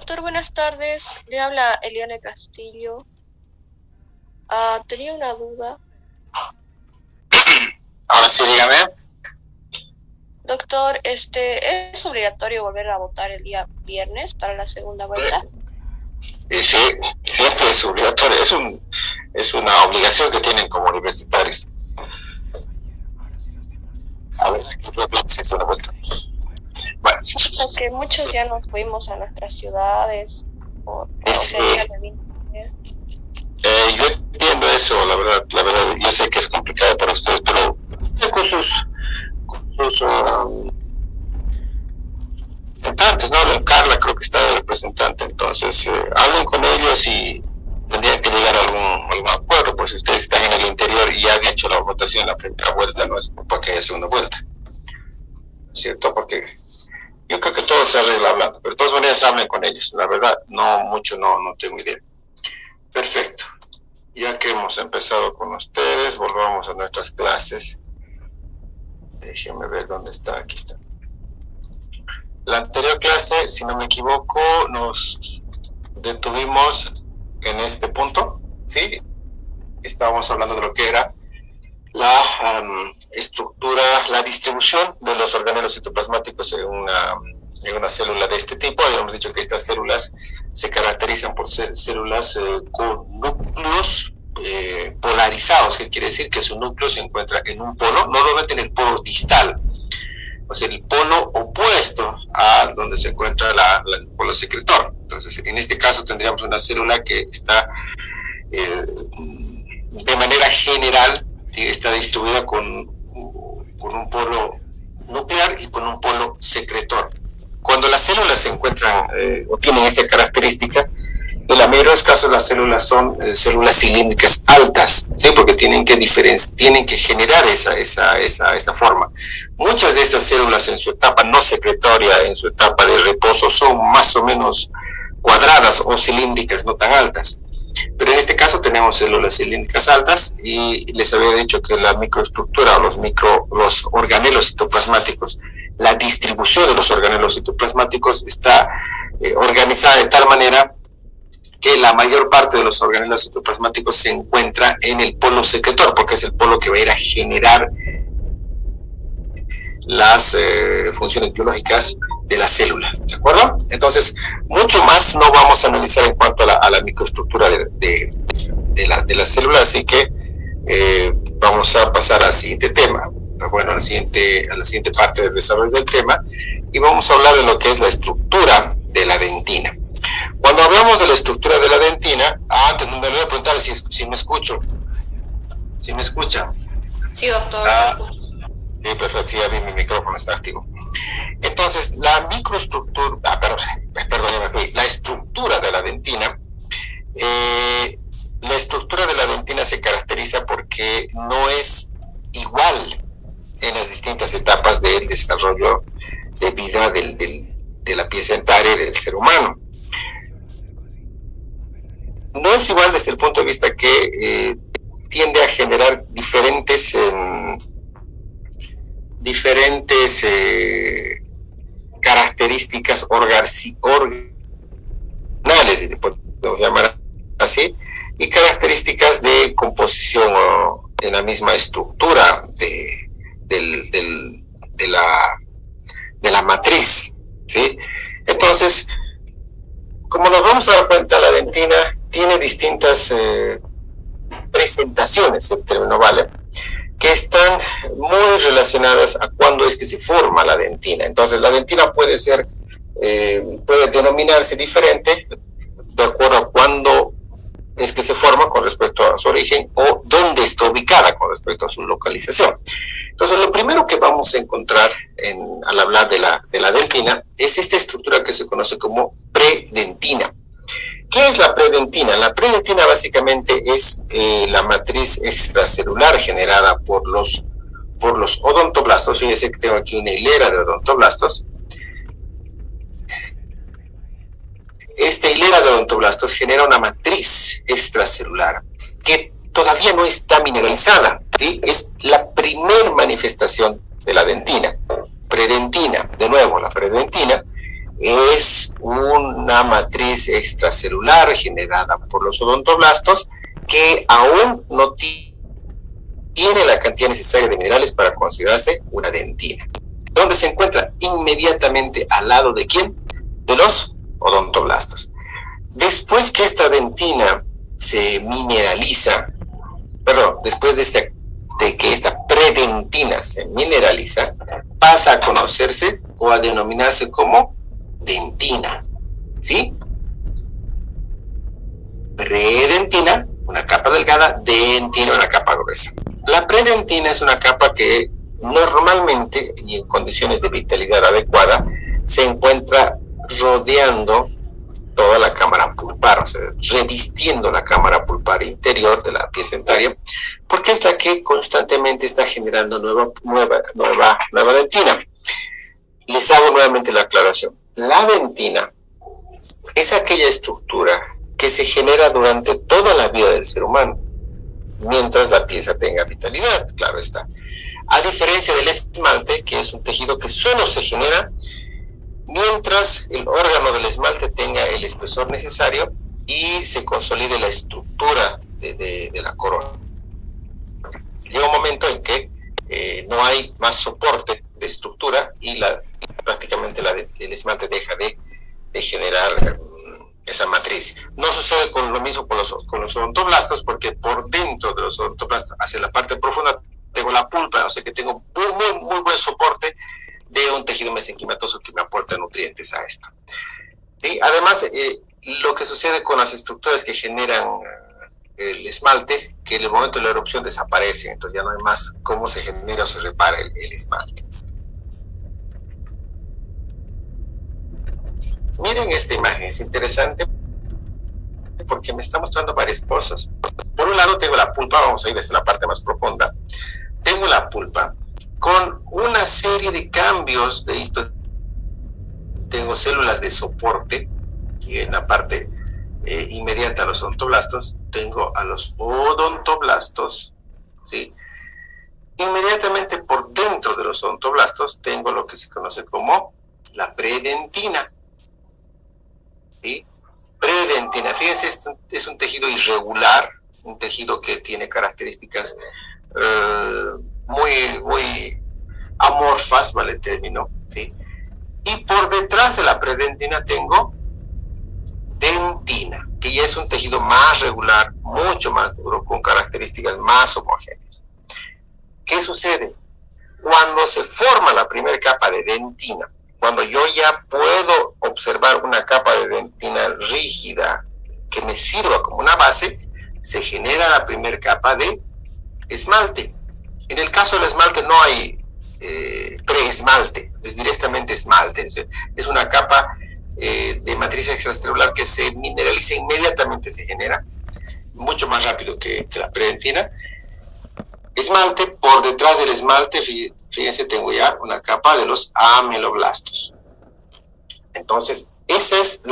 Doctor, buenas tardes. Le habla Eliane Castillo. Tenía una duda. Ahora sí, dígame. Doctor, ¿es obligatorio volver a votar el día viernes para la segunda vuelta? Sí, siempre es obligatorio. Es una obligación que tienen como universitarios. A ver, ¿qué es una vuelta? Bueno. Porque muchos ya nos fuimos a nuestras ciudades. Yo entiendo eso, la verdad, yo sé que es complicado para ustedes, pero con sus representantes, ¿no? Carla creo que está de representante, entonces hablen con ellos y tendrían que llegar a algún acuerdo, pues si ustedes están en el interior y ya han hecho la votación en la primera vuelta, no es para que haya segunda vuelta, ¿cierto? Porque yo creo que todo se arregla hablando, pero de todas maneras hablen con ellos, la verdad, no tengo idea. Perfecto. Ya que hemos empezado con ustedes, volvamos a nuestras clases. Déjenme ver dónde está. Aquí está. La anterior clase, si no me equivoco, nos detuvimos en este punto, ¿sí? Estábamos hablando de lo que era la estructura, la distribución de los organelos citoplasmáticos en una célula de este tipo. Habíamos dicho que estas células se caracterizan por ser células con núcleos polarizados, que quiere decir que su núcleo se encuentra en un polo, normalmente en el polo distal, o sea, el polo opuesto a donde se encuentra el polo secretor. Entonces, en este caso tendríamos una célula que está de manera general, está distribuida con un polo nuclear y con un polo secretor. Cuando las células se encuentran o tienen esta característica, en la mayoría de los casos las células son células cilíndricas altas, ¿sí? Porque tienen que generar esa forma. Muchas de estas células en su etapa no secretoria, en su etapa de reposo, son más o menos cuadradas o cilíndricas, no tan altas. Pero en este caso tenemos células cilíndricas altas y les había dicho que la microestructura o los organelos citoplasmáticos, la distribución de los organelos citoplasmáticos está organizada de tal manera que la mayor parte de los organelos citoplasmáticos se encuentra en el polo secretor, porque es el polo que va a ir a generar las funciones biológicas de la célula, ¿de acuerdo? Entonces, mucho más no vamos a analizar en cuanto a la microestructura de la célula, así que vamos a pasar al siguiente tema, bueno, a la siguiente parte del desarrollo del tema, y vamos a hablar de lo que es la estructura de la dentina. Cuando hablamos de la estructura de la dentina, antes me voy a preguntar si me escucho. ¿Sí me escucha? Sí, doctor. Sí, perfecto, ya vi, mi micrófono está activo. Entonces, la microestructura, la estructura de la dentina, se caracteriza porque no es igual en las distintas etapas del desarrollo de vida de la pieza dentaria del ser humano. No es igual desde el punto de vista que tiende a generar diferentes características organales, podemos llamar así, y características de composición en la misma estructura de la matriz, ¿sí? Entonces, como nos vamos a dar cuenta, la dentina tiene distintas presentaciones, el término vale, que están muy relacionadas a cuándo es que se forma la dentina. Entonces, la dentina puede denominarse diferente de acuerdo a cuándo es que se forma con respecto a su origen o dónde está ubicada con respecto a su localización. Entonces, lo primero que vamos a encontrar al hablar de la dentina es esta estructura que se conoce como predentina. ¿Qué es la predentina? La predentina básicamente es la matriz extracelular generada por los odontoblastos. Fíjense que tengo aquí una hilera de odontoblastos. Esta hilera de odontoblastos genera una matriz extracelular que todavía no está mineralizada, ¿sí? Es la primer manifestación de la dentina. Predentina, de nuevo, la predentina es una matriz extracelular generada por los odontoblastos que aún no tiene la cantidad necesaria de minerales para considerarse una dentina, donde se encuentra inmediatamente al lado de ¿quién? De los odontoblastos. Después que esta dentina se mineraliza, después de que esta predentina se mineraliza, pasa a conocerse o a denominarse como dentina, ¿sí? Predentina, una capa delgada; dentina, una capa gruesa. La predentina es una capa que normalmente y en condiciones de vitalidad adecuada se encuentra rodeando toda la cámara pulpar, o sea, revistiendo la cámara pulpar interior de la pieza dentaria, porque es la que constantemente está generando nueva dentina. Les hago nuevamente la aclaración. La dentina es aquella estructura que se genera durante toda la vida del ser humano, mientras la pieza tenga vitalidad, claro está. A diferencia del esmalte, que es un tejido que solo se genera mientras el órgano del esmalte tenga el espesor necesario y se consolide la estructura de la corona. Llega un momento en que no hay más soporte de estructura y prácticamente el esmalte deja de generar esa matriz. No sucede con lo mismo con los odontoblastos, porque por dentro de los odontoblastos, hacia la parte profunda, tengo la pulpa, o sea que tengo muy buen soporte de un tejido mesenquimatoso que me aporta nutrientes a esto. ¿Sí? Además, lo que sucede con las estructuras que generan el esmalte, que en el momento de la erupción desaparecen, entonces ya no hay más cómo se genera o se repara el esmalte. Miren esta imagen, es interesante porque me está mostrando varias cosas. Por un lado tengo la pulpa, vamos a ir desde la parte más profunda. Tengo la pulpa con una serie de cambios de esto. Tengo células de soporte y en la parte inmediata a los odontoblastos tengo a los odontoblastos, ¿sí? Inmediatamente por dentro de los odontoblastos tengo lo que se conoce como la predentina, ¿sí? Predentina, fíjense, es un tejido irregular, un tejido que tiene características muy amorfas, vale el término, ¿sí? Y por detrás de la predentina tengo dentina, que ya es un tejido más regular, mucho más duro, con características más homogéneas. ¿Qué sucede? Cuando se forma la primera capa de dentina, cuando yo ya puedo observar una capa de dentina rígida que me sirva como una base, se genera la primera capa de esmalte. En el caso del esmalte no hay preesmalte, es directamente esmalte. Es una capa de matriz extracelular que se mineraliza inmediatamente, se genera mucho más rápido que la predentina. Esmalte, por detrás del esmalte, fíjense, tengo ya una capa de los ameloblastos. Entonces, ese es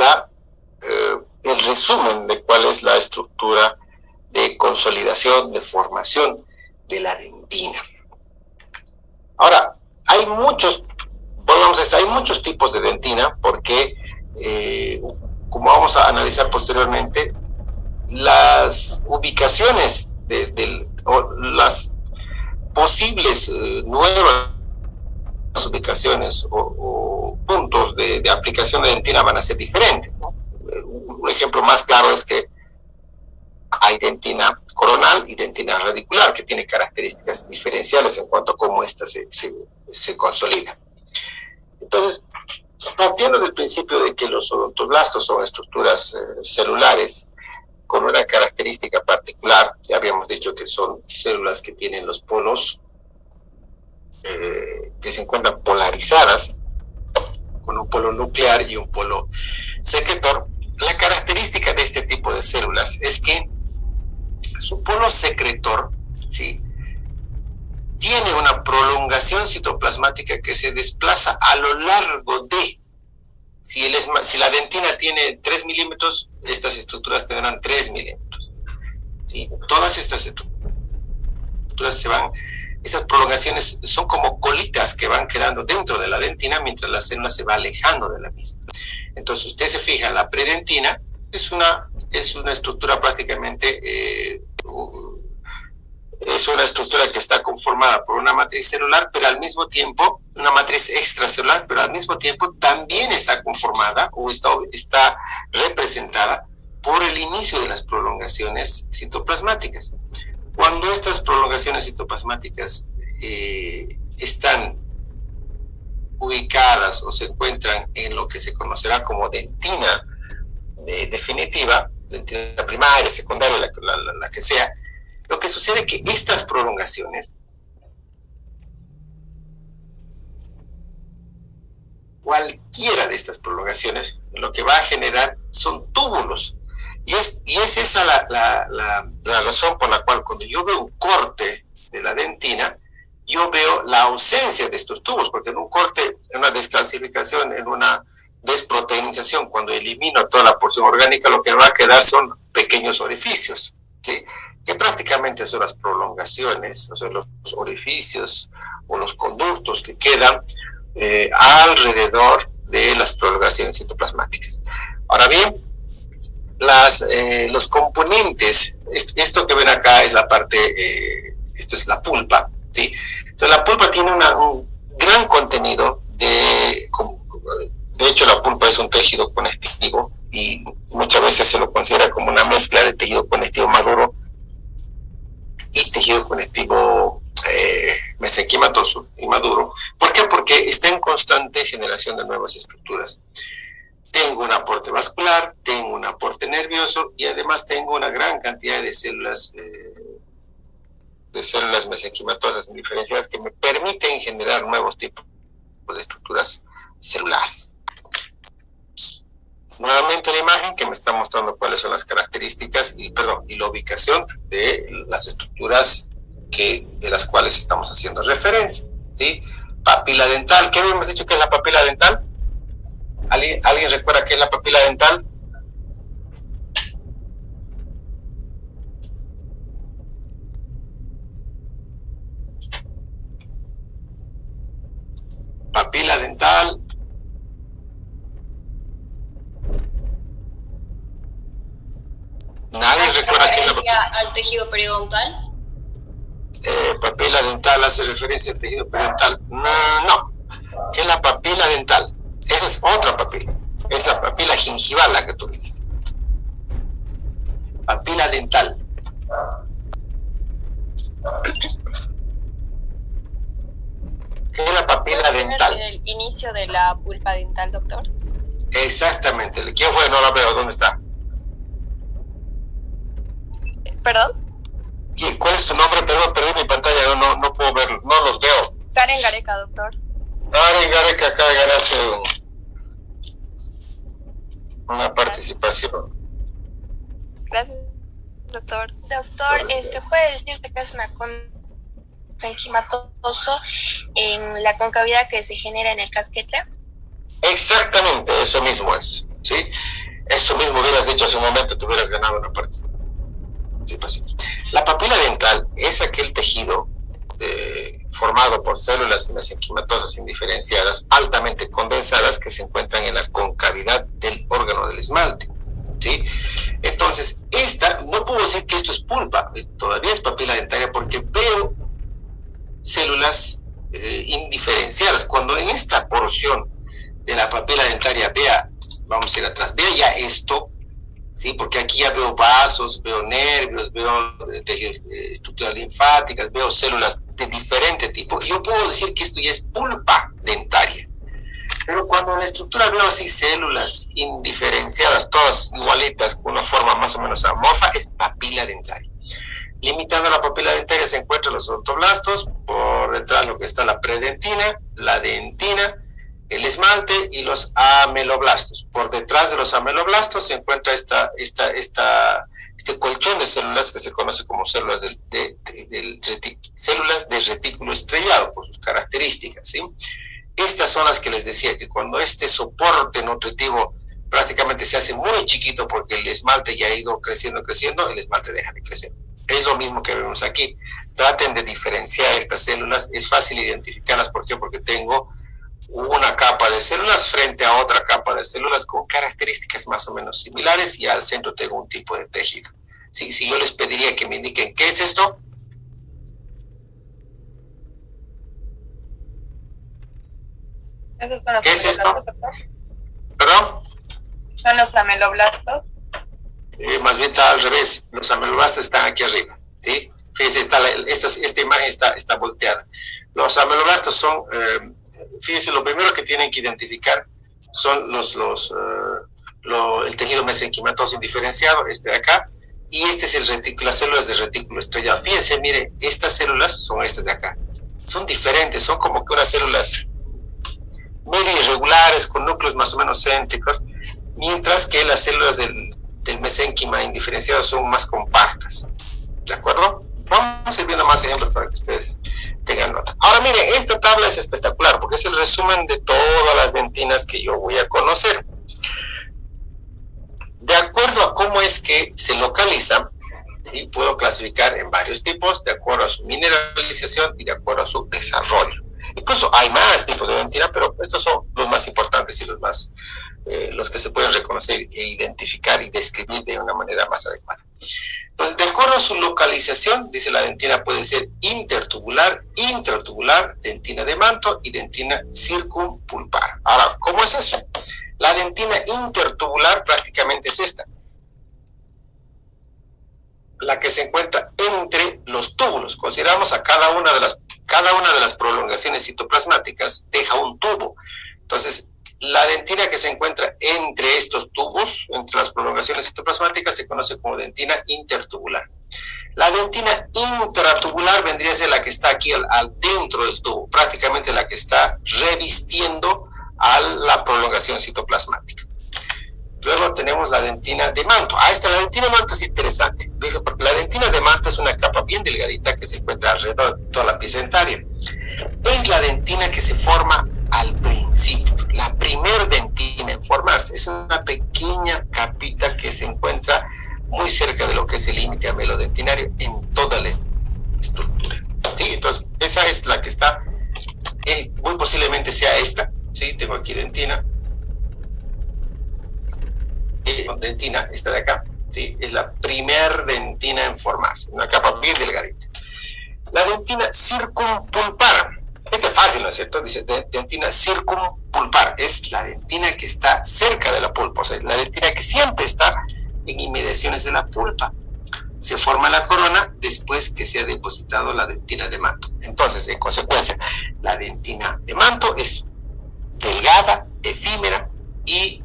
el resumen de cuál es la estructura de consolidación, de formación de la dentina. Ahora, hay muchos tipos de dentina porque, como vamos a analizar posteriormente, las ubicaciones o las posibles nuevas ubicaciones o puntos de aplicación de dentina van a ser diferentes, ¿no? Un ejemplo más claro es que hay dentina coronal y dentina radicular, que tiene características diferenciales en cuanto a cómo ésta se consolida. Entonces, partiendo del principio de que los odontoblastos son estructuras celulares con una característica particular, ya habíamos dicho que son células que tienen los polos que se encuentran polarizadas, con un polo nuclear y un polo secretor. La característica de este tipo de células es que su polo secretor, ¿sí?, tiene una prolongación citoplasmática que se desplaza a lo largo de, si la dentina tiene 3 milímetros, estas estructuras tendrán 3 milímetros, ¿sí? Todas estas estructuras estas prolongaciones son como colitas que van quedando dentro de la dentina mientras la célula se va alejando de la misma. Entonces, usted se fija, la predentina es una estructura prácticamente, es una estructura que está conformada por una matriz celular, pero al mismo tiempo, una matriz extracelular, pero al mismo tiempo también está conformada o está representada por el inicio de las prolongaciones citoplasmáticas. Cuando estas prolongaciones citoplasmáticas están ubicadas o se encuentran en lo que se conocerá como dentina definitiva, dentina primaria, secundaria, la que sea, lo que sucede es que estas prolongaciones, cualquiera de estas prolongaciones, lo que va a generar son túbulos. Y es esa la razón por la cual cuando yo veo un corte de la dentina, yo veo la ausencia de estos tubos, porque en un corte, en una descalcificación, en una desproteinización, cuando elimino toda la porción orgánica, lo que va a quedar son pequeños orificios, ¿sí? Que prácticamente son las prolongaciones, o sea, los orificios o los conductos que quedan alrededor de las prolongaciones citoplasmáticas. Ahora bien, los componentes, esto que ven acá es la parte, esto es la pulpa, ¿sí? Entonces la pulpa tiene un gran contenido de hecho la pulpa es un tejido conectivo y muchas veces se lo considera como una mezcla de tejido conectivo maduro y tejido conectivo mesenquimatoso y maduro. ¿Por qué? Porque está en constante generación de nuevas estructuras. Tengo un aporte vascular, tengo un aporte nervioso y además tengo una gran cantidad de células mesenquimatosas indiferenciadas que me permiten generar nuevos tipos de estructuras celulares. Nuevamente la imagen que me está mostrando cuáles son las características y la ubicación de las estructuras de las cuales estamos haciendo referencia, ¿sí? Papila dental, ¿qué habíamos dicho que es la papila dental? ¿Alguien recuerda qué es la papila dental? Papila dental. ¿Nadie recuerda qué es la papila? ¿Al tejido periodontal? Papila dental hace referencia al tejido periodontal. No. ¿Qué es la papila dental? Esa es otra papila. Es la papila gingival la que tú dices. Papila dental. ¿Qué es la papila dental? El inicio de la pulpa dental, doctor. Exactamente. ¿Quién fue? No la veo. ¿Dónde está? ¿Perdón? ¿Cuál es tu nombre? Perdón, mi pantalla. No puedo verlo. No los veo. Karen Gareca, doctor. Karen Gareca acaba de ganarse una participación. Gracias, doctor. Doctor, ¿puede decirte que es una mesenquimatoso en la concavidad que se genera en el casquete? Exactamente, eso mismo es, ¿sí? Eso mismo hubieras dicho hace un momento, te hubieras ganado una participación. La papila dental es aquel tejido formado por células mesenquimatosas indiferenciadas altamente condensadas que se encuentran en la concavidad del órgano del esmalte, ¿sí? Entonces, no puedo decir que esto es pulpa, todavía es papila dentaria porque veo células indiferenciadas. Cuando en esta porción de la papila dentaria vamos a ir atrás, vea ya esto, ¿sí? Porque aquí ya veo vasos, veo nervios, veo tejidos, estructuras linfáticas, veo células de diferente tipo, y yo puedo decir que esto ya es pulpa dentaria. Pero cuando en la estructura veo así células indiferenciadas, todas igualitas, con una forma más o menos amorfa, es papila dentaria. Limitando la papila dentaria se encuentran los odontoblastos, por detrás lo que está la predentina, la dentina, el esmalte y los ameloblastos. Por detrás de los ameloblastos se encuentra este colchón de células que se conoce como células células de retículo estrellado por sus características, ¿sí? Estas son las que les decía que cuando este soporte nutritivo prácticamente se hace muy chiquito porque el esmalte ya ha ido creciendo, el esmalte deja de crecer. Es lo mismo que vemos aquí. Traten de diferenciar estas células, es fácil identificarlas. ¿Por qué? Porque tengo una capa de células frente a otra capa de células con características más o menos similares y al centro tengo un tipo de tejido. Si yo les pediría que me indiquen qué es esto. ¿Qué es esto? ¿Perdón? Son los ameloblastos. Más bien está al revés. Los ameloblastos están aquí arriba, ¿sí? Fíjense, esta imagen está volteada. Los ameloblastos son, fíjense, lo primero que tienen que identificar son el tejido mesenquimatoso indiferenciado, este de acá, y este es el retículo, las células del retículo estrellado. Fíjense, mire, estas células son estas de acá. Son diferentes, son como que unas células medio irregulares, con núcleos más o menos céntricos, mientras que las células del mesénquima indiferenciado son más compactas. ¿De acuerdo? Vamos a ir viendo más ejemplos para que ustedes tengan nota. Ahora miren, esta tabla es espectacular porque es el resumen de todas las dentinas que yo voy a conocer. De acuerdo a cómo es que se localizan, ¿sí? Puedo clasificar en varios tipos de acuerdo a su mineralización y de acuerdo a su desarrollo. Incluso hay más tipos de dentina, pero estos son los más importantes y los que se pueden reconocer e identificar y describir de una manera más adecuada. Entonces, de acuerdo a su localización, dice la dentina puede ser intertubular, intratubular, dentina de manto y dentina circumpulpar. Ahora, ¿cómo es eso? La dentina intertubular prácticamente es esta, la que se encuentra entre los túbulos. Consideramos a cada una de las prolongaciones citoplasmáticas deja un tubo. Entonces, la dentina que se encuentra entre estos tubos, entre las prolongaciones citoplasmáticas, se conoce como dentina intertubular. La dentina intratubular vendría a ser la que está aquí dentro del tubo, prácticamente la que está revistiendo a la prolongación citoplasmática. Luego tenemos la dentina de manto. La dentina de manto es interesante. Dice, porque la dentina de manto es una capa bien delgadita que se encuentra alrededor de toda la pieza dentaria. Es la dentina que se forma al principio. La primer dentina en formarse es una pequeña capita que se encuentra muy cerca de lo que es el límite amelodentinario en toda la estructura. ¿Sí? Entonces, esa es la que está, muy posiblemente sea esta. ¿Sí? Tengo aquí dentina. Dentina, esta de acá, ¿sí? Es la primer dentina en formarse, una capa bien delgadita. La dentina circumpulpar, esta es fácil, ¿no es cierto? Dice dentina circumpulpar, es la dentina que está cerca de la pulpa, o sea, la dentina que siempre está en inmediaciones de la pulpa. Se forma la corona después que se ha depositado la dentina de manto. Entonces, en consecuencia, la dentina de manto es delgada, efímera y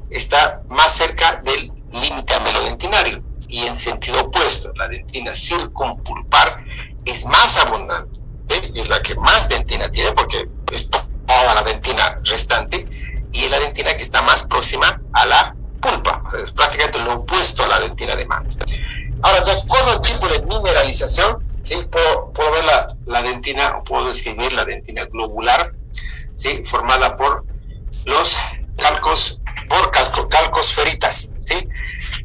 está más cerca del límite amelodentinario, y en sentido opuesto, la dentina circumpulpar es más abundante, es la que más dentina tiene porque es toda la dentina restante y es la dentina que está más próxima a la pulpa, es prácticamente lo opuesto a la dentina de manto. Ahora, de acuerdo al tipo de mineralización, ¿sí? puedo ver la dentina, o puedo describir la dentina globular, ¿sí? Formada por los calcosferitas, ¿sí?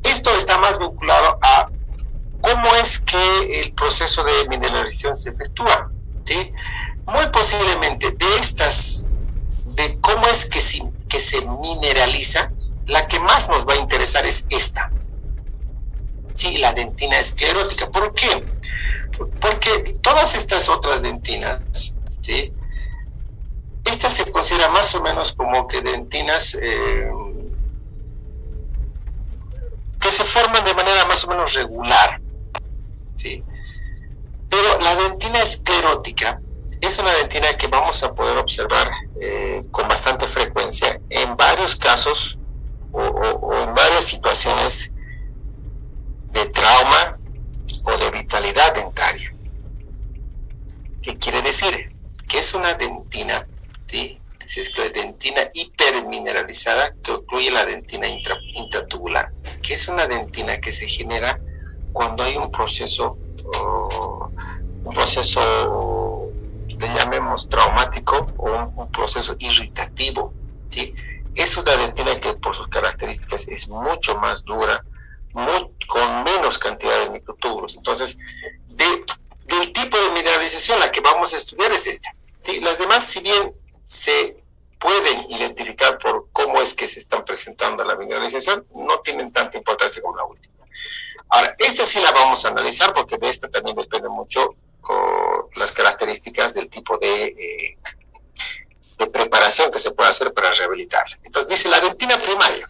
Esto está más vinculado a cómo es que el proceso de mineralización se efectúa, ¿sí? Muy posiblemente de cómo es que se mineraliza, la que más nos va a interesar es esta, ¿sí? La dentina esclerótica. ¿Por qué? Porque todas estas otras dentinas, ¿sí? Estas se consideran más o menos como que dentinas que se forman de manera más o menos regular, ¿sí? Pero la dentina esclerótica es una dentina que vamos a poder observar con bastante frecuencia en varios casos o en varias situaciones de trauma o de vitalidad dentaria. ¿Qué quiere decir? Que es una dentina, ¿sí? Es que dentina hipermineralizada que incluye la dentina intratubular, que es una dentina que se genera cuando hay un proceso le llamemos traumático o un proceso irritativo, ¿sí? Es una dentina que por sus características es mucho más dura, con menos cantidad de microtúbulos. Entonces, del tipo de mineralización la que vamos a estudiar es esta, ¿sí? Las demás, si bien se pueden identificar por cómo es que se están presentando la mineralización, no tienen tanta importancia como la última. Ahora, esta sí la vamos a analizar porque de esta también depende mucho las características del tipo de preparación que se puede hacer para rehabilitarla. Entonces dice la dentina primaria.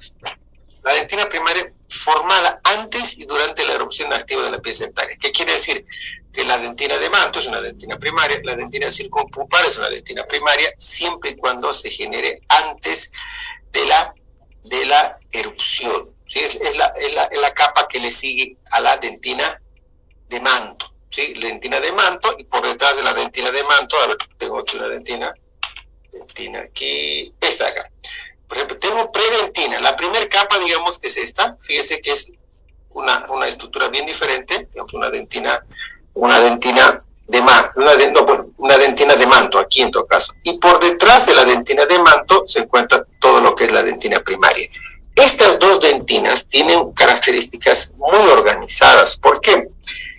La dentina primaria formada antes y durante la erupción activa de la pieza dentaria. ¿Qué quiere decir? Que la dentina de manto es una dentina primaria, la dentina circunpulpar es una dentina primaria, siempre y cuando se genere antes de la erupción. ¿Sí? Es la capa que le sigue a la dentina de manto. ¿Sí? La dentina de manto, y por detrás de la dentina de manto, a ver, tengo aquí una dentina aquí, esta de acá. Por ejemplo, tengo predentina. La primera capa, digamos que es esta. Fíjese que es una estructura bien diferente. Digamos, una dentina de manto, una dentina de manto, aquí en todo caso. Y por detrás de la dentina de manto se encuentra todo lo que es la dentina primaria. Estas dos dentinas tienen características muy organizadas. ¿Por qué?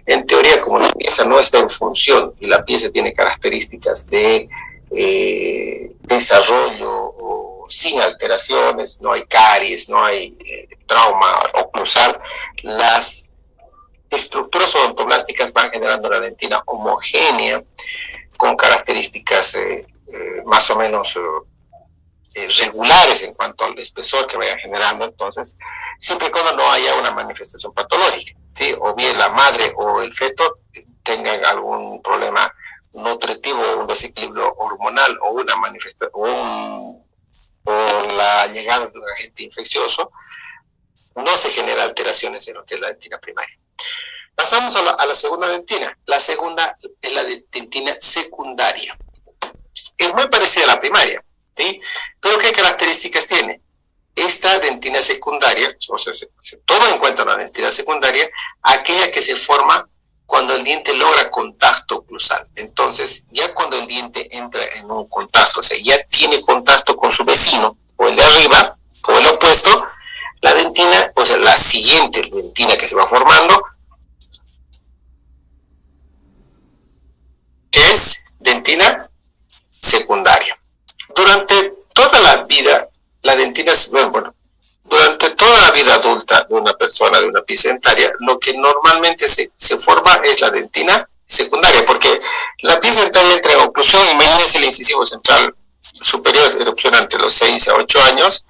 En teoría, como la pieza no está en función y la pieza tiene características de desarrollo sin alteraciones, no hay caries, no hay trauma oclusal, las estructuras odontoblásticas van generando una dentina homogénea con características más o menos regulares en cuanto al espesor que vaya generando. Entonces, siempre y cuando no haya una manifestación patológica, ¿sí? O bien la madre o el feto tengan algún problema nutritivo, un desequilibrio hormonal o una manifestación o la llegada de un agente infeccioso, no se genera alteraciones en lo que es la dentina primaria. Pasamos a la segunda dentina. La segunda es la dentina secundaria. Es muy parecida a la primaria, ¿sí? Pero ¿qué características tiene? Esta dentina secundaria, o sea, se toma en cuenta una dentina secundaria, aquella que se forma cuando el diente logra contacto oclusal. Entonces, ya cuando el diente entra en un contacto, o sea, ya tiene contacto con su vecino, o el de arriba, o el opuesto, la dentina, o sea, la siguiente dentina que se va formando, es dentina secundaria. Durante toda la vida, la dentina, durante toda la vida adulta de una persona, de una pieza dentaria, lo que normalmente se forma es la dentina secundaria, porque la pieza dentaria entra en oclusión. Imagínense el incisivo central superior, erupciona entre los 6 a 8 años,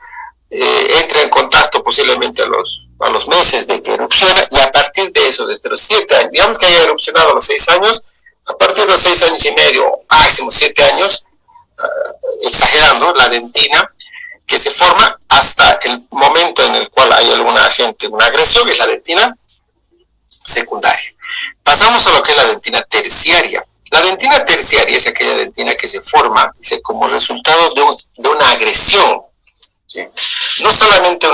entra en contacto posiblemente a los meses de que erupciona, y a partir de eso, desde los 7 años, digamos que haya erupcionado a los 6 años, a partir de los 6 años y medio, máximo 7 años, exagerando, la dentina que se forma hasta el momento en el cual hay algún agente, una agresión, es la dentina secundaria. Pasamos a lo que es la dentina terciaria. La dentina terciaria es aquella dentina que se forma, dice, como resultado de una agresión, ¿sí? No solamente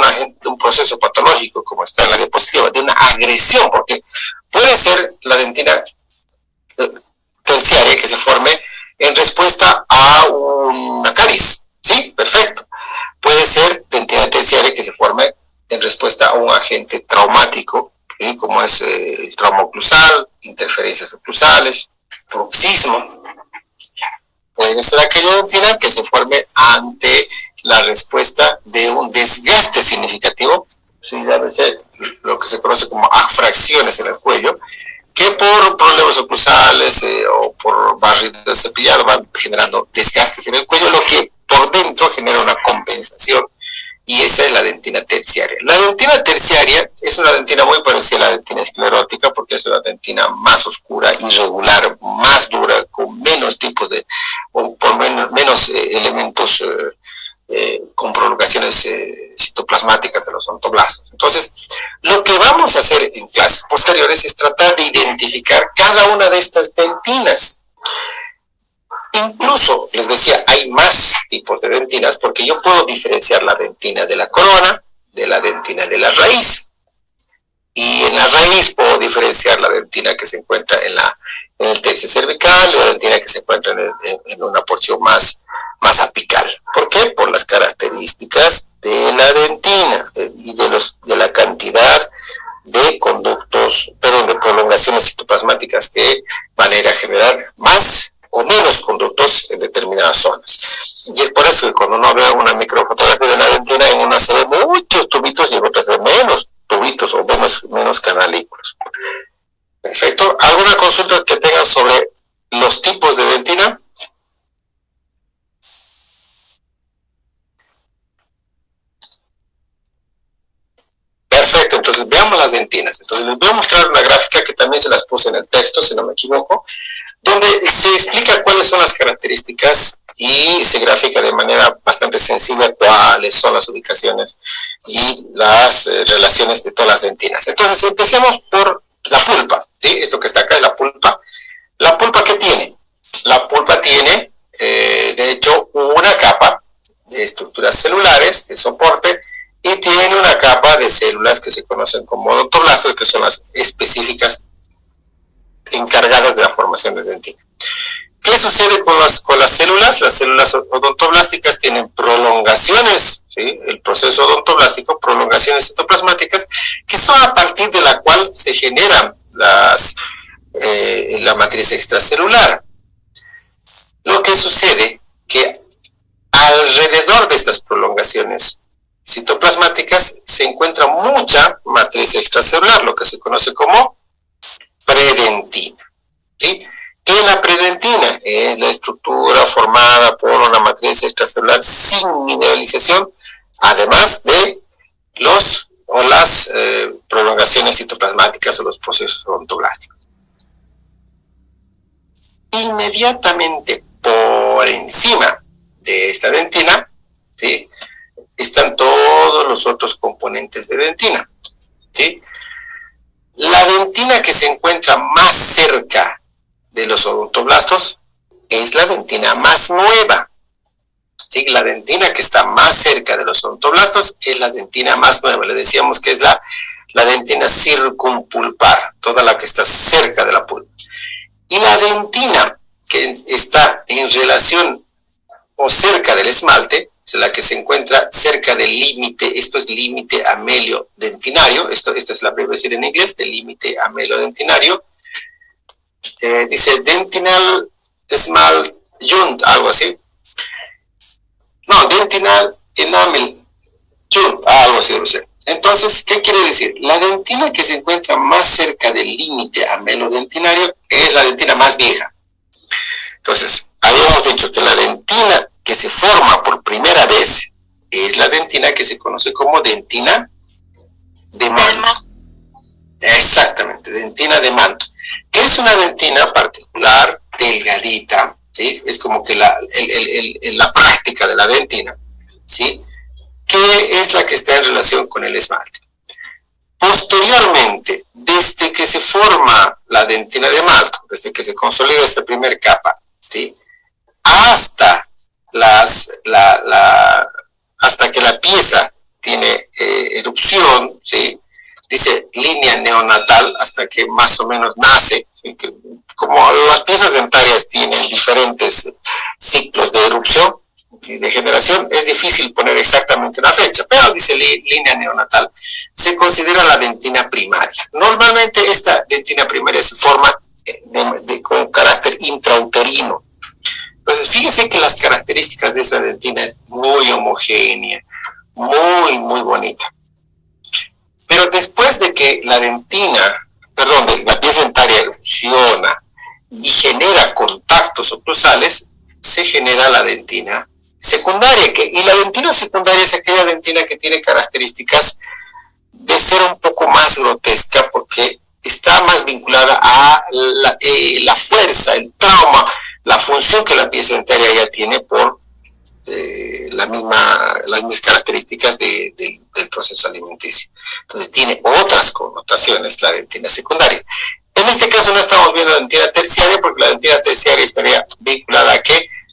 un proceso patológico, como está en la diapositiva, de una agresión, porque puede ser la dentina terciaria que se forme en respuesta a una caries, ¿sí? Perfecto. Puede ser dentina terciaria que se forme en respuesta a un agente traumático, ¿sí? Como es el trauma oclusal, interferencias oclusales, bruxismo. Puede ser aquella dentina que se forme ante la respuesta de un desgaste significativo, ¿sí? Llámese lo que se conoce como fracciones en el cuello, que por problemas oclusales o por barrido de cepillado van generando desgastes en el cuello, lo que por dentro genera una compensación, y esa es la dentina terciaria. La dentina terciaria es una dentina muy parecida a la dentina esclerótica, porque es una dentina más oscura, irregular, más dura, con menos tipos de, o por menos elementos con prolongaciones citoplasmáticas de los odontoblastos. Entonces, lo que vamos a hacer en clases posteriores es tratar de identificar cada una de estas dentinas. Incluso, les decía, hay más tipos de dentinas, porque yo puedo diferenciar la dentina de la corona de la dentina de la raíz. Y en la raíz puedo diferenciar la dentina que se encuentra en el tercio cervical y la dentina que se encuentra en una porción más apical. ¿Por qué? Por las características de la dentina y de la cantidad de conductos, de prolongaciones citoplasmáticas que van a ir a generar más o menos conductos en determinadas zonas. Y es por eso que cuando uno ve una microfotografía de la dentina, en una se ve muchos tubitos y en otras se ve menos tubitos o menos canalículas. Perfecto. ¿Alguna consulta que tengan sobre los tipos de dentina? Perfecto, entonces veamos las dentinas. Entonces les voy a mostrar una gráfica que también se las puse en el texto, si no me equivoco, donde se explica cuáles son las características y se grafica de manera bastante sencilla cuáles son las ubicaciones y las relaciones de todas las dentinas. Entonces empecemos por la pulpa, ¿sí? Esto que está acá es la pulpa. ¿La pulpa qué tiene? La pulpa tiene, de hecho, una capa de estructuras celulares de soporte y tiene una capa de células que se conocen como odontoblastos, que son las específicas encargadas de la formación de dentina. ¿Qué sucede con las células? Las células odontoblásticas tienen prolongaciones, ¿sí? El proceso odontoblástico, prolongaciones citoplasmáticas, que son a partir de la cual se generan la matriz extracelular. Lo que sucede que alrededor de estas prolongaciones citoplasmáticas se encuentra mucha matriz extracelular, lo que se conoce como predentina, ¿sí? ¿Qué es la predentina? Es la estructura formada por una matriz extracelular sin mineralización, además de las prolongaciones citoplasmáticas o los procesos odontoblásticos. Inmediatamente por encima de esta dentina, ¿sí?, están todos los otros componentes de dentina, ¿sí? La dentina que se encuentra más cerca de los odontoblastos es la dentina más nueva, ¿sí? La dentina que está más cerca de los odontoblastos es la dentina más nueva. Le decíamos que es la dentina circumpulpar, toda la que está cerca de la pulpa. Y la dentina que está en relación o cerca del esmalte, es la que se encuentra cerca del límite, esto es límite amelio-dentinario, esto es la abreviación en inglés, del límite amelio-dentinario, dice dentinal small joint, algo así. No, dentinal enamel joint, algo así, no sé. Entonces, ¿qué quiere decir? La dentina que se encuentra más cerca del límite amelio-dentinario es la dentina más vieja. Entonces, habíamos dicho que la dentina que se forma por primera vez es la dentina que se conoce como dentina de manto. Exactamente, dentina de manto. Que es una dentina particular, delgadita, ¿sí? Es como que la práctica de la dentina, ¿sí?, que es la que está en relación con el esmalte. Posteriormente, desde que se forma la dentina de manto, desde que se consolida esta primera capa, ¿sí?, hasta hasta que la pieza tiene erupción, ¿sí?, dice línea neonatal, hasta que más o menos nace, ¿sí?, que como las piezas dentarias tienen diferentes ciclos de erupción y de generación, es difícil poner exactamente una fecha, pero dice línea neonatal, se considera la dentina primaria. Normalmente esta dentina primaria se forma con carácter intrauterino. Entonces, fíjense que las características de esa dentina es muy homogénea, muy, muy bonita. Pero después de que la pieza dentaria erupciona y genera contactos oclusales, se genera la dentina secundaria. Y la dentina secundaria es aquella dentina que tiene características de ser un poco más grotesca porque está más vinculada a la fuerza, el trauma, la función que la pieza dentaria ya tiene por las mismas características del proceso alimenticio. Entonces tiene otras connotaciones la dentina secundaria. En este caso no estamos viendo la dentina terciaria porque la dentina terciaria estaría vinculada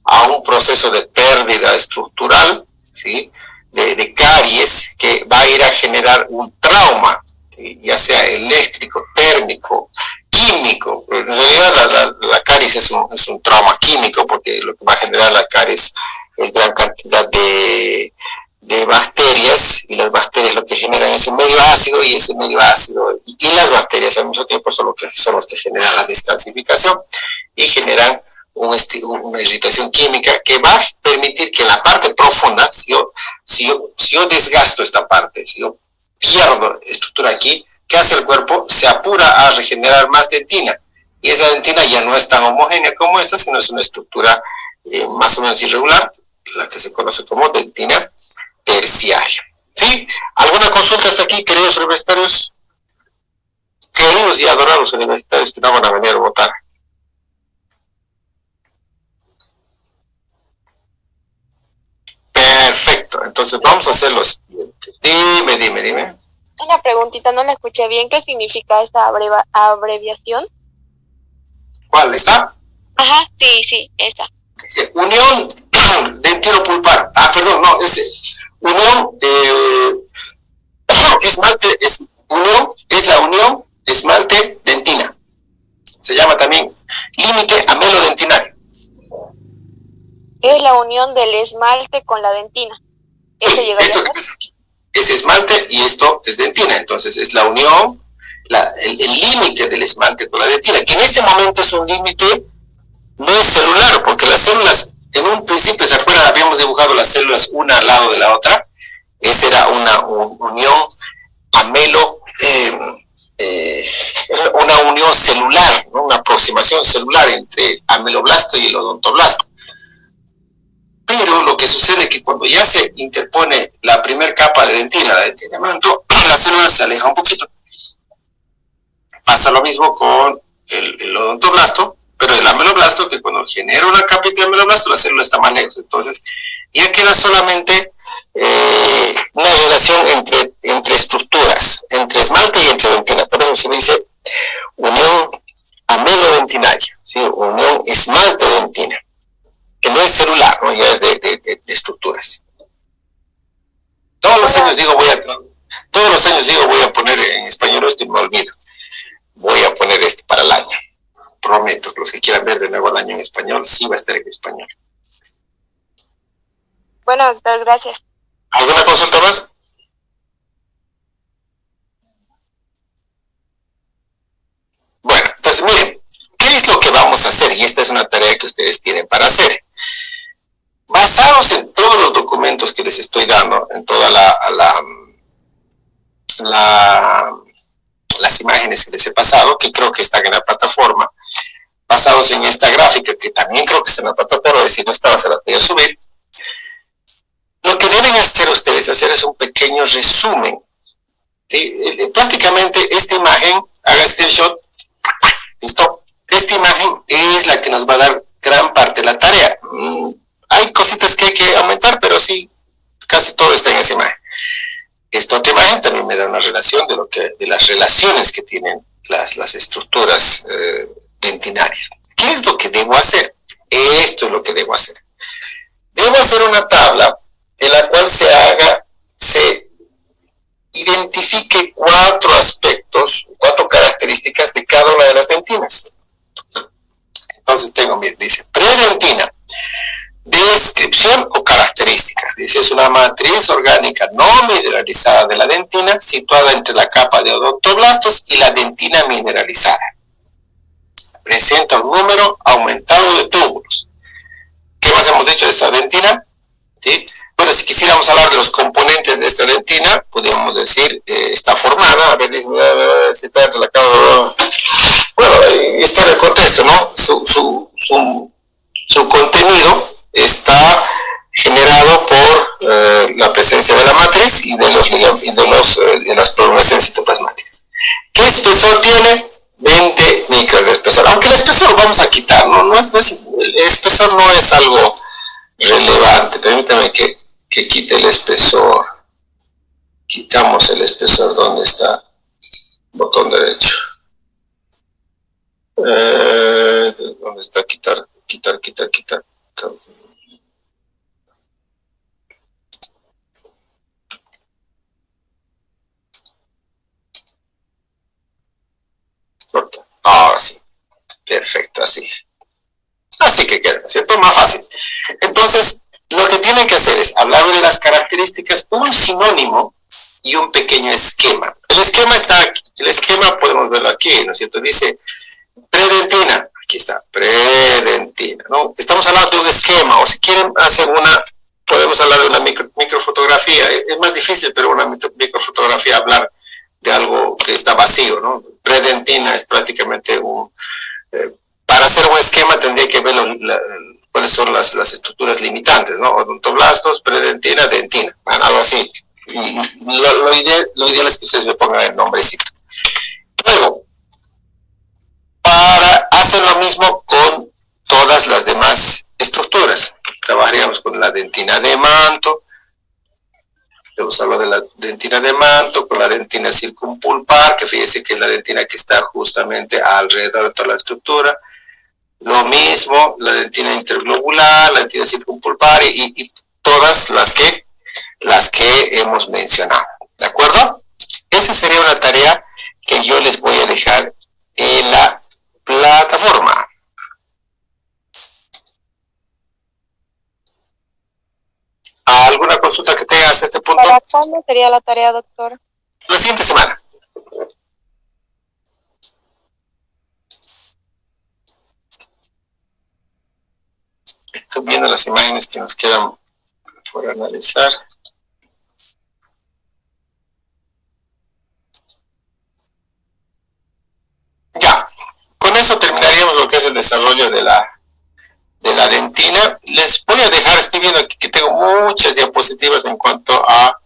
a un proceso de pérdida estructural, ¿sí?, de caries que va a ir a generar un trauma, ¿sí?, ya sea eléctrico, térmico, químico. En realidad la caries es un trauma químico porque lo que va a generar la caries es gran cantidad de bacterias, y las bacterias lo que generan es un medio ácido, y ese medio ácido y las bacterias al mismo tiempo son los que generan la descalcificación y generan una irritación química que va a permitir que en la parte profunda, si yo desgasto esta parte, si yo pierdo estructura aquí, ¿qué hace el cuerpo? Se apura a regenerar más dentina. Y esa dentina ya no es tan homogénea como esta, sino es una estructura más o menos irregular, la que se conoce como dentina terciaria. ¿Sí? ¿Alguna consulta hasta aquí, queridos universitarios? Queridos y adorados universitarios que no van a venir a votar. Perfecto, entonces vamos a hacer lo siguiente. Dime. Una preguntita, no la escuché bien. ¿Qué significa esta abreviación? ¿Cuál está? Ajá, sí, esa. Dice unión dentino-pulpar. Perdón, no, es unión esmalte, es la unión esmalte-dentina. Se llama también límite amelodentinario. Es la unión del esmalte con la dentina. Eso Sí, llegaría esto a ser. que ves aquí es esmalte y esto es dentina. Entonces es la unión, el límite del esmalte con la dentina, que en este momento es un límite no es celular, porque las células, en un principio, ¿se acuerdan? Habíamos dibujado las células una al lado de la otra. Esa era una unión una unión celular, ¿no? Una aproximación celular entre ameloblasto y el odontoblasto. Pero lo que sucede es que cuando ya se interpone la primera capa de dentina, la dentina manto, la célula se aleja un poquito. Pasa lo mismo con el odontoblasto, pero el ameloblasto, que cuando genera una capita de ameloblasto, la célula está más lejos. Entonces, ya queda solamente una relación entre estructuras, entre esmalte y entre dentina. Por eso se dice unión amelodentinaria, ¿sí? Unión esmalte-dentina, que no es celular, ¿no? Ya es de estructuras. Todos los años digo voy a poner en español esto y me olvido. Voy a poner este para el año. Prometo, los que quieran ver de nuevo el año en español, sí va a estar en español. Bueno, doctor, gracias. ¿Alguna consulta más? Bueno, pues miren, ¿qué es lo que vamos a hacer? Y esta es una tarea que ustedes tienen para hacer. Basados en todos los documentos que les estoy dando, en todas las imágenes que les he pasado, que creo que están en la plataforma, basados en esta gráfica, que también creo que está en la plataforma, si no estaba se la voy a subir. Lo que deben hacer ustedes es un pequeño resumen. ¿Sí? Prácticamente esta imagen, haga screenshot, listo. Esta imagen es la que nos va a dar gran parte de la tarea. Hay cositas que hay que aumentar, pero sí, casi todo está en esa imagen. Esta otra imagen también me da una relación de las relaciones que tienen las estructuras dentinarias. ¿Qué es lo que debo hacer? Esto es lo que debo hacer. Debo hacer una tabla en la cual se identifique 4 aspectos, 4 características de cada una de las dentinas. Entonces dice, predentina, descripción o características. Dice, es una matriz orgánica no mineralizada de la dentina, situada entre la capa de odontoblastos y la dentina mineralizada. Presenta un número aumentado de túbulos. ¿Qué más hemos dicho de esta dentina? ¿Sí? Bueno, si quisiéramos hablar de los componentes de esta dentina, podríamos decir, está formada, a ver, si está entre la capa. Bueno, está en el contexto, ¿no? Su contenido está generado por la presencia de la matriz y de las prolongaciones citoplasmáticas. ¿Qué espesor tiene? 20 micras de espesor. Aunque el espesor lo vamos a quitar, ¿no? El espesor no es algo relevante. Permítame que quite el espesor. Quitamos el espesor. ¿Dónde está? Botón derecho. ¿Dónde está? Quitar. Ahora sí. Perfecto, así. Así que queda, ¿cierto? Más fácil. Entonces, lo que tienen que hacer es hablar de las características, un sinónimo y un pequeño esquema. El esquema está aquí. El esquema podemos verlo aquí, ¿no es cierto? Dice predentina. aquí está, predentina, ¿no? Estamos hablando de un esquema, o si quieren hacer podemos hablar de una microfotografía, es más difícil, pero una microfotografía hablar de algo que está vacío, ¿no? Predentina es prácticamente para hacer un esquema tendría que ver cuáles son las estructuras limitantes, ¿no? Odontoblastos, predentina, dentina, algo así. Y lo ideal es que ustedes le pongan el nombrecito. Luego, para hacer lo mismo con todas las demás estructuras, trabajaríamos con la dentina de manto, hemos hablado de la dentina de manto, con la dentina circumpulpar, que fíjense que es la dentina que está justamente alrededor de toda la estructura. Lo mismo, la dentina interglobular, la dentina circumpulpar y todas las que hemos mencionado. ¿De acuerdo? Esa sería una tarea que yo les voy a dejar en la plataforma. ¿Alguna consulta que tengas a este punto? ¿Para cuándo sería la tarea, doctor? La siguiente semana. Estoy viendo las imágenes que nos quedan por analizar. Ya, con eso terminaríamos lo que es el desarrollo de la dentina. Les voy a dejar, estoy viendo aquí que tengo muchas diapositivas en cuanto a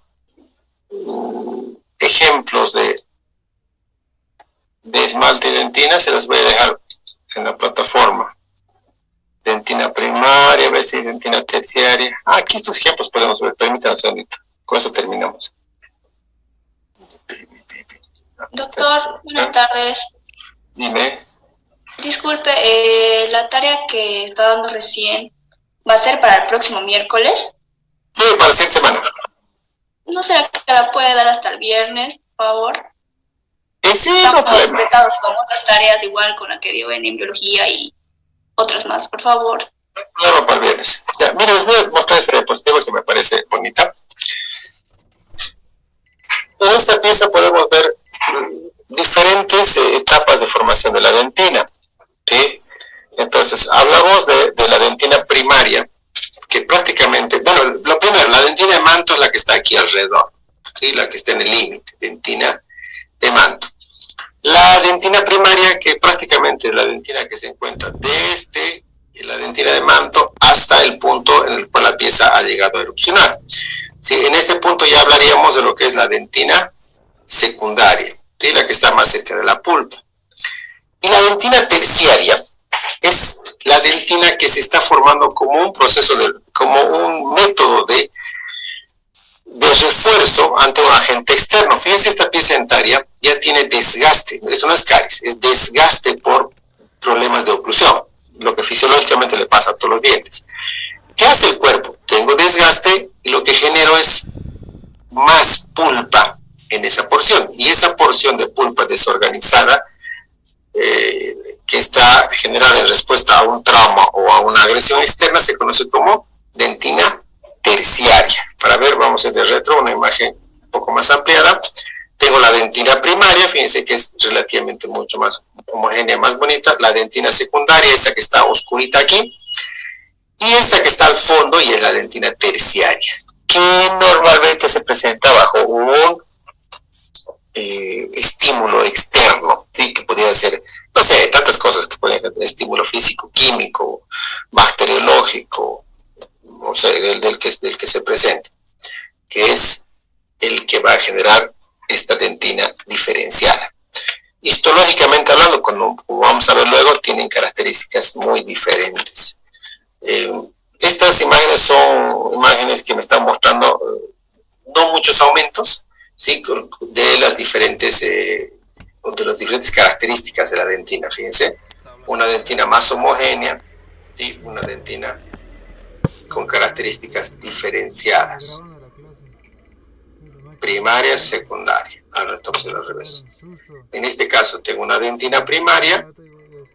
ejemplos de esmalte y dentina, se las voy a dejar en la plataforma. Dentina primaria, a ver si dentina terciaria. Aquí estos ejemplos podemos ver, permítanme un segundito, con eso terminamos. Doctor, buenas tardes. Dime. Disculpe, la tarea que está dando recién va a ser para el próximo miércoles. Sí, para la siguiente semana. ¿No será que la puede dar hasta el viernes, por favor? Sí, Estamos no problema. completados con otras tareas igual con la que dio en embriología y otras más, por favor. No hay problema para el viernes. Ya, miren, les voy a mostrar esta diapositiva que me parece bonita. En esta pieza podemos ver diferentes etapas de formación de la dentina, ¿sí? Entonces, hablamos de la dentina primaria, que prácticamente, bueno, lo primero, la dentina de manto es la que está aquí alrededor, ¿sí? La que está en el límite, dentina de manto. La dentina primaria, que prácticamente es la dentina que se encuentra desde la dentina de manto hasta el punto en el cual la pieza ha llegado a erupcionar. Sí, en este punto ya hablaríamos de lo que es la dentina secundaria, ¿sí? La que está más cerca de la pulpa. Y la dentina terciaria es la dentina que se está formando como un proceso, como un método de refuerzo ante un agente externo. Fíjense, esta pieza dentaria ya tiene desgaste, eso no es caries, es desgaste por problemas de oclusión, lo que fisiológicamente le pasa a todos los dientes. ¿Qué hace el cuerpo? Tengo desgaste y lo que genero es más pulpa en esa porción, y esa porción de pulpa desorganizada que está generada en respuesta a un trauma o a una agresión externa se conoce como dentina terciaria. Para ver, vamos a ir de retro, una imagen un poco más ampliada. Tengo la dentina primaria, fíjense que es relativamente mucho más homogénea, más bonita. La dentina secundaria, esta que está oscurita aquí, y esta que está al fondo, y es la dentina terciaria, que normalmente se presenta bajo un estímulo externo, ¿sí? Que podría ser, no sé, tantas cosas que pueden ser estímulo físico, químico, bacteriológico, o sea, del que se presenta, que es el que va a generar esta dentina diferenciada. Histológicamente hablando, como vamos a ver luego, tienen características muy diferentes. Estas imágenes son imágenes que me están mostrando no muchos aumentos, ¿sí? de las diferentes características de la dentina. Fíjense, una dentina más homogénea, ¿sí? Una dentina con características diferenciadas, primaria, secundaria. Ahora estamos al revés. En este caso tengo una dentina primaria,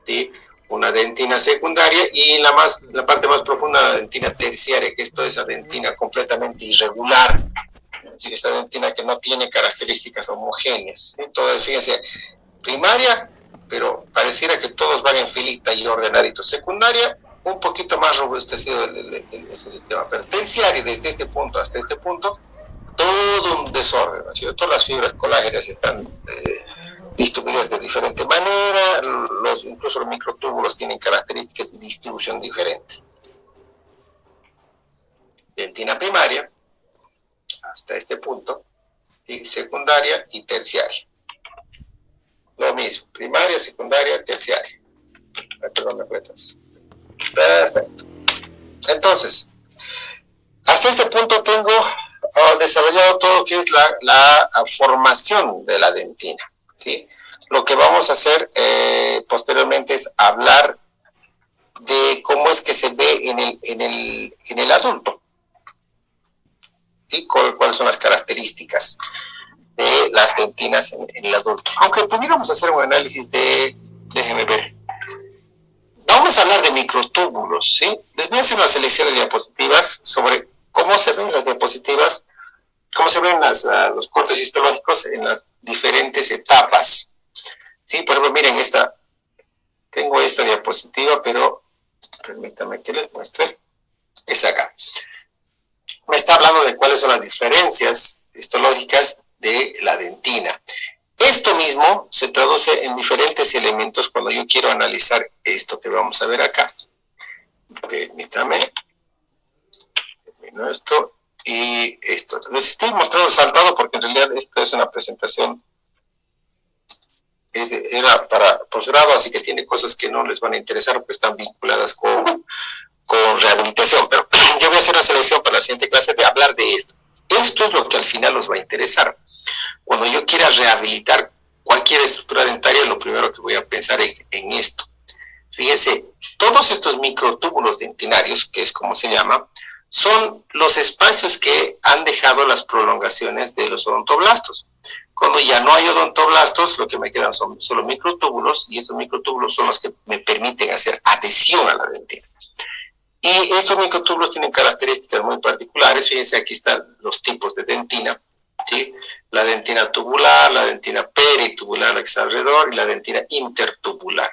¿sí? Una dentina secundaria, y en la parte más profunda la dentina terciaria, que es toda esa dentina completamente irregular, ¿sí? Esa dentina que no tiene características homogéneas, ¿sí? Entonces, fíjense, primaria pero pareciera que todos van en filita y ordenaditos. Secundaria, un poquito más robustecido ese sistema, pero terciario, desde este punto hasta este punto, todo un desorden, ¿no? Todas las fibras colágenas están distribuidas de diferente manera, incluso los microtúbulos tienen características de distribución diferente. Dentina primaria, hasta este punto, y secundaria y terciaria. Lo mismo, primaria, secundaria, terciaria. Perdón, me apretas. Perfecto. Entonces, hasta este punto tengo desarrollado todo lo que es la formación de la dentina, ¿sí? Lo que vamos a hacer posteriormente es hablar de cómo es que se ve en el adulto, ¿sí? Cuáles son las características de las dentinas en el adulto. Aunque pudiéramos hacer un análisis déjenme ver. Vamos a hablar de microtúbulos, ¿sí? Les voy a hacer una selección de diapositivas sobre cómo se ven las diapositivas, cómo se ven los cortes histológicos en las diferentes etapas. Sí, por ejemplo, miren tengo esta diapositiva, pero permítanme que les muestre. Es acá. Me está hablando de cuáles son las diferencias histológicas de la dentina. Esto mismo se traduce en diferentes elementos cuando yo quiero analizar esto que vamos a ver acá. Permítame. Termino esto y esto. Les estoy mostrando saltado porque en realidad esto es una presentación. Era para posgrado, así que tiene cosas que no les van a interesar porque están vinculadas con rehabilitación. Pero yo voy a hacer una selección para la siguiente clase de hablar de esto. Esto es lo que al final os va a interesar. Cuando yo quiera rehabilitar cualquier estructura dentaria, lo primero que voy a pensar es en esto. Fíjense, todos estos microtúbulos dentinarios, que es como se llama, son los espacios que han dejado las prolongaciones de los odontoblastos. Cuando ya no hay odontoblastos, lo que me quedan son solo microtúbulos, y estos microtúbulos son los que me permiten hacer adhesión a la dentina. Y estos microtúbulos tienen características muy particulares. Fíjense, aquí están los tipos de dentina, ¿sí? La dentina tubular, la dentina peritubular, la que está alrededor, y la dentina intertubular,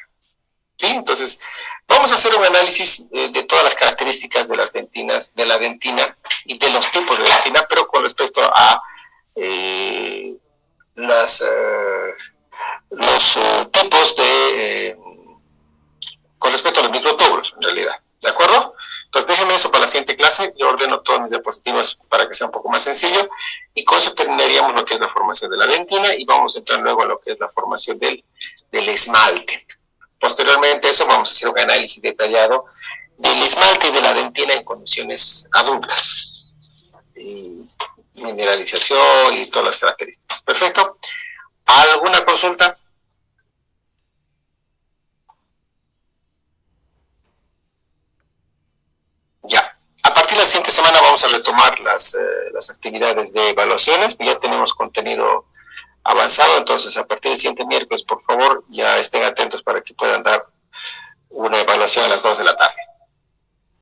¿sí? Entonces, vamos a hacer un análisis de todas las características de las dentinas, de la dentina y de los tipos de dentina, pero con respecto a los tipos con respecto a los microtúbulos, en realidad. ¿De acuerdo? Entonces déjenme eso para la siguiente clase. Yo ordeno todas mis diapositivas para que sea un poco más sencillo, y con eso terminaríamos lo que es la formación de la dentina y vamos a entrar luego a lo que es la formación del esmalte. Posteriormente a eso vamos a hacer un análisis detallado del esmalte y de la dentina en condiciones adultas, y mineralización y todas las características. Perfecto. ¿Alguna consulta? Ya. A partir de la siguiente semana vamos a retomar las actividades de evaluaciones. Ya tenemos contenido avanzado, entonces a partir del siguiente miércoles, por favor, ya estén atentos para que puedan dar una evaluación a las 2 de la tarde.